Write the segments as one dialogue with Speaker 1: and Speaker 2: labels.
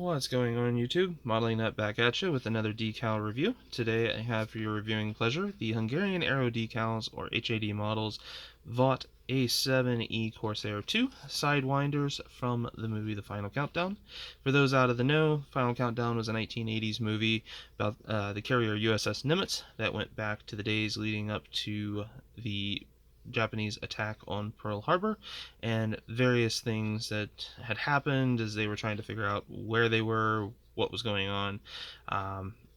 Speaker 1: What's going on YouTube? Modeling Nut back at you with another decal review. Today I have for your reviewing pleasure the Hungarian Aero decals, or HAD models, Vought A-7E Corsair 2 Sidewinders from the movie The Final Countdown. For those out of the know, Final Countdown was a 1980s movie about the carrier USS Nimitz that went back to the days leading up to the Japanese attack on Pearl Harbor, and various things that had happened as they were trying to figure out where they were, what was going on,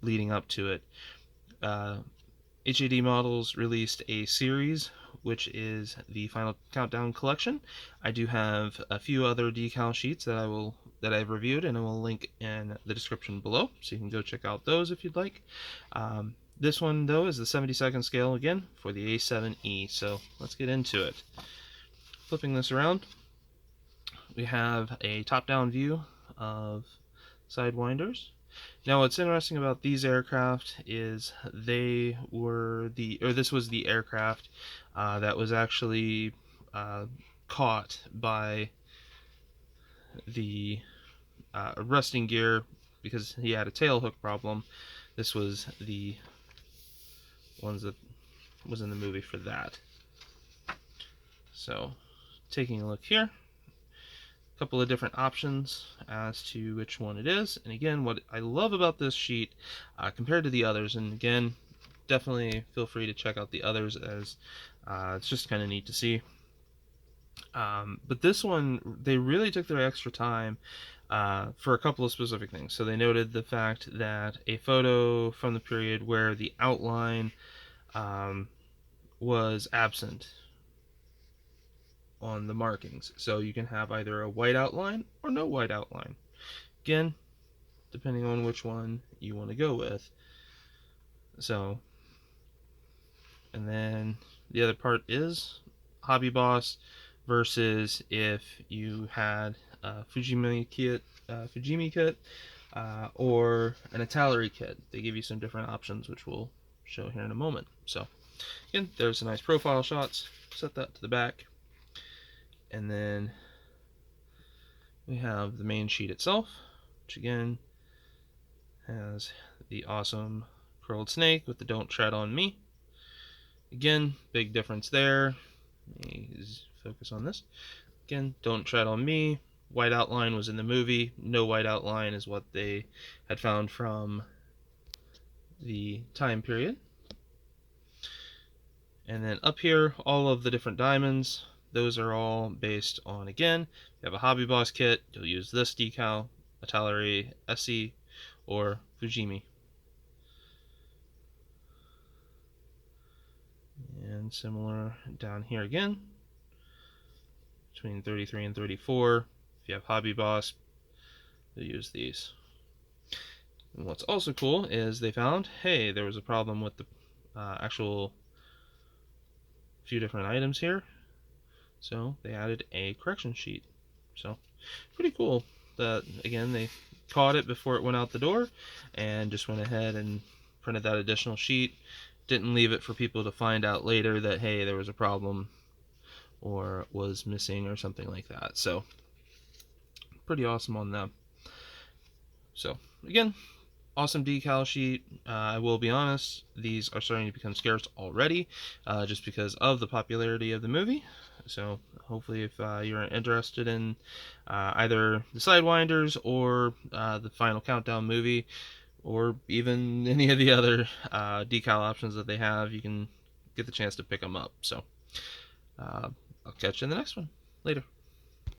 Speaker 1: leading up to it. HAD Models released a series, which is the Final Countdown collection. I do have a few other decal sheets that I've reviewed, and I will link in the description below, so you can go check out those if you'd like. This one, though, is the 72nd scale again for the A-7E, so let's get into it. Flipping this around, we have a top-down view of Sidewinders. Now, what's interesting about these aircraft is this was the aircraft that was actually caught by the rusting gear because he had a tail hook problem. This was the ones that was in the movie for that. So, taking a look here, a couple of different options as to which one it is. And again, what I love about this sheet compared to the others, and again, definitely feel free to check out the others as it's just kind of neat to see. But this one, they really took their extra time for a couple of specific things. So they noted the fact that a photo from the period where the outline was absent on the markings. So you can have either a white outline or no white outline. Again, depending on which one you want to go with. So, and then the other part is Hobby Boss versus if you had a Fujimi kit or an Italeri kit. They give you some different options, which we'll show here in a moment. So again, there's some nice profile shots. Set that to the back, and then we have the main sheet itself, which again has the awesome curled snake with the "Don't Tread on Me." Again, big difference there. Let me focus on this. Again, "Don't Tread on Me." White outline was in the movie. No white outline is what they had found from the time period. And then up here, all of the different diamonds, those are all based on, again, if you have a Hobby Boss kit, you'll use this decal, Italeri SE, or Fujimi. And similar down here again, between 33 and 34. If you have Hobby Boss, you'll use these. And what's also cool is they found, hey, there was a problem with the actual few different items here, so they added a correction sheet. So pretty cool that, again, they caught it before it went out the door and just went ahead and printed that additional sheet. Didn't leave it for people to find out later that, hey, there was a problem or was missing or something like that. So pretty awesome on them. So again, awesome decal sheet. I will be honest, these are starting to become scarce already, just because of the popularity of the movie. So hopefully, if you're interested in either the Sidewinders or the Final Countdown movie, or even any of the other decal options that they have, you can get the chance to pick them up. So I'll catch you in the next one. Later.